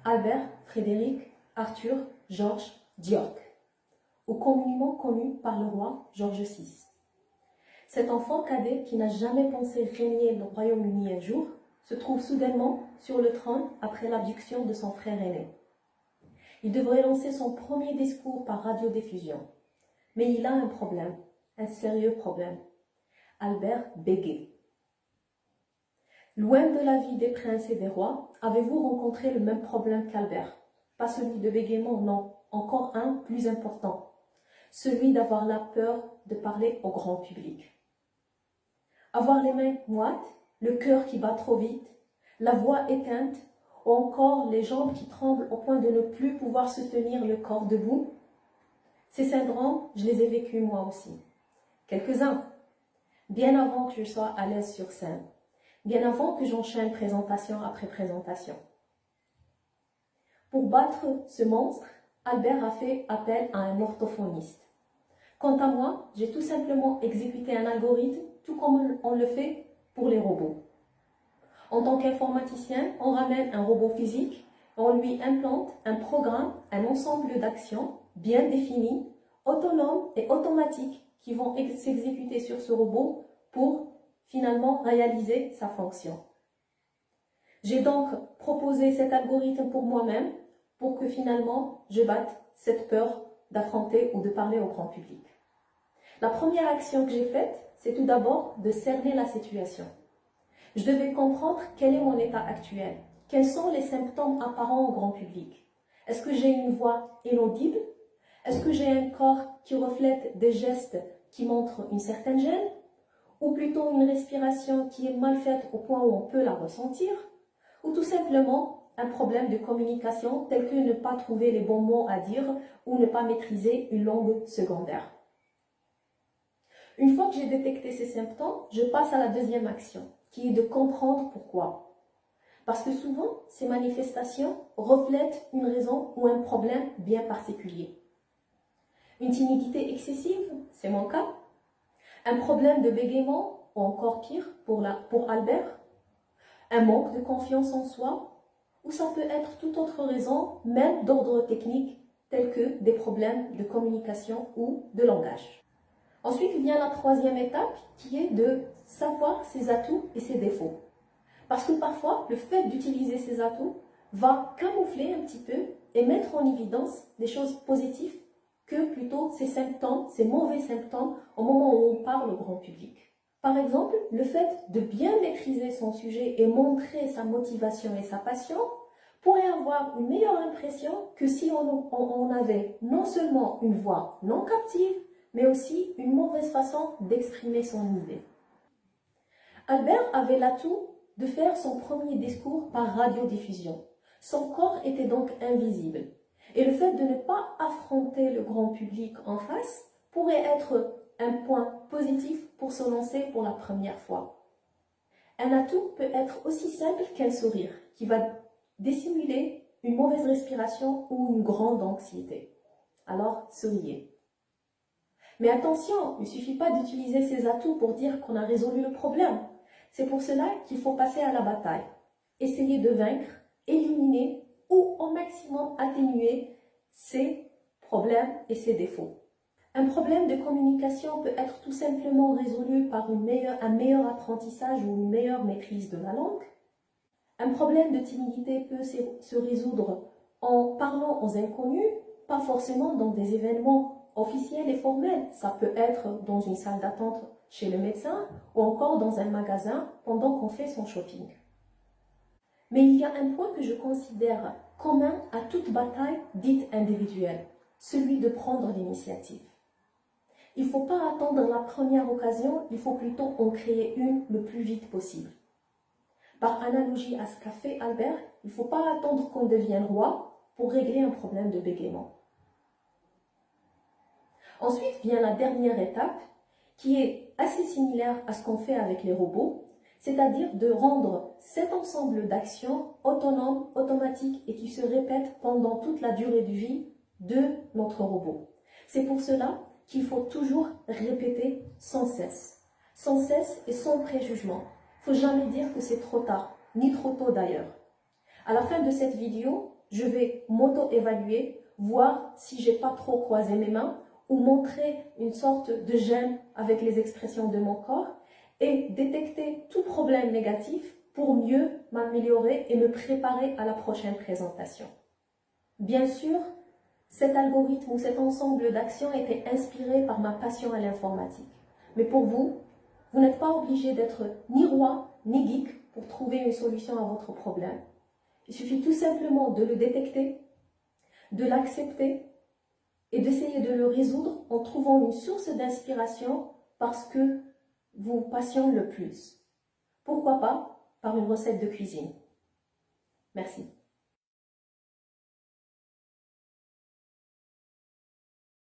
Albert, Frédéric, Arthur, Georges, Georg, ou communément connu par le roi George VI. Cet enfant cadet qui n'a jamais pensé régner le Royaume-Uni un jour se trouve soudainement sur le trône après l'abdication de son frère aîné. Il devrait lancer son premier discours par radiodiffusion. Mais il a un problème, un sérieux problème. Albert bégaye. Loin de la vie des princes et des rois, avez-vous rencontré le même problème qu'Albert? Pas celui de bégaiement, non, encore un plus important. Celui d'avoir la peur de parler au grand public. Avoir les mains moites, le cœur qui bat trop vite, la voix éteinte, ou encore les jambes qui tremblent au point de ne plus pouvoir se tenir le corps debout. Ces syndromes, je les ai vécus moi aussi. Quelques-uns, bien avant que je sois à l'aise sur scène, bien avant que j'enchaîne présentation après présentation. Pour battre ce monstre, Albert a fait appel à un orthophoniste. Quant à moi, j'ai tout simplement exécuté un algorithme, tout comme on le fait pour les robots. En tant qu'informaticien, on ramène un robot physique, on lui implante un programme, un ensemble d'actions bien définies, autonomes et automatiques qui vont s'exécuter sur ce robot pour finalement réaliser sa fonction. J'ai donc proposé cet algorithme pour moi-même pour que finalement je batte cette peur d'affronter ou de parler au grand public. La première action que j'ai faite, c'est tout d'abord de cerner la situation. Je devais comprendre quel est mon état actuel. Quels sont les symptômes apparents au grand public? Est-ce que j'ai une voix inaudible? Est-ce que j'ai un corps qui reflète des gestes qui montrent une certaine gêne? Ou plutôt une respiration qui est mal faite au point où on peut la ressentir? Ou tout simplement un problème de communication tel que ne pas trouver les bons mots à dire ou ne pas maîtriser une langue secondaire? Une fois que j'ai détecté ces symptômes, je passe à la deuxième action, qui est de comprendre pourquoi. Parce que souvent, ces manifestations reflètent une raison ou un problème bien particulier. Une timidité excessive, c'est mon cas. Un problème de bégaiement, ou encore pire pour Albert. Un manque de confiance en soi, ou ça peut être toute autre raison, même d'ordre technique, tels que des problèmes de communication ou de langage. Ensuite vient la troisième étape qui est de savoir ses atouts et ses défauts. Parce que parfois, le fait d'utiliser ses atouts va camoufler un petit peu et mettre en évidence des choses positives que plutôt ces symptômes, ces mauvais symptômes au moment où on parle au grand public. Par exemple, le fait de bien maîtriser son sujet et montrer sa motivation et sa passion pourrait avoir une meilleure impression que si on avait non seulement une voix non captive, mais aussi une mauvaise façon d'exprimer son idée. Albert avait l'atout de faire son premier discours par radiodiffusion. Son corps était donc invisible. Et le fait de ne pas affronter le grand public en face pourrait être un point positif pour se lancer pour la première fois. Un atout peut être aussi simple qu'un sourire qui va dissimuler une mauvaise respiration ou une grande anxiété. Alors, souriez. Mais attention, il ne suffit pas d'utiliser ces atouts pour dire qu'on a résolu le problème. C'est pour cela qu'il faut passer à la bataille. Essayer de vaincre, éliminer ou au maximum atténuer ces problèmes et ces défauts. Un problème de communication peut être tout simplement résolu par un meilleur apprentissage ou une meilleure maîtrise de la langue. Un problème de timidité peut se résoudre en parlant aux inconnus, pas forcément dans des événements officiels et formels. Ça peut être dans une salle d'attente chez le médecin ou encore dans un magasin pendant qu'on fait son shopping. Mais il y a un point que je considère commun à toute bataille dite individuelle, celui de prendre l'initiative. Il ne faut pas attendre la première occasion, il faut plutôt en créer une le plus vite possible. Par analogie à ce qu'a fait Albert, il ne faut pas attendre qu'on devienne roi pour régler un problème de bégaiement. Ensuite vient la dernière étape qui est assez similaire à ce qu'on fait avec les robots, c'est-à-dire de rendre cet ensemble d'actions autonomes, automatiques et qui se répètent pendant toute la durée de vie de notre robot. C'est pour cela qu'il faut toujours répéter sans cesse. Sans cesse et sans préjugement. Il ne faut jamais dire que c'est trop tard, ni trop tôt d'ailleurs. À la fin de cette vidéo, je vais m'auto-évaluer, voir si j'ai pas trop croisé mes mains ou montrer une sorte de gêne avec les expressions de mon corps et détecter tout problème négatif pour mieux m'améliorer et me préparer à la prochaine présentation. Bien sûr, cet algorithme ou cet ensemble d'actions était inspiré par ma passion à l'informatique. Mais pour vous, vous n'êtes pas obligé d'être ni roi ni geek pour trouver une solution à votre problème. Il suffit tout simplement de le détecter, de l'accepter et d'essayer de le résoudre en trouvant une source d'inspiration parce que vous passionne le plus. Pourquoi pas par une recette de cuisine. Merci.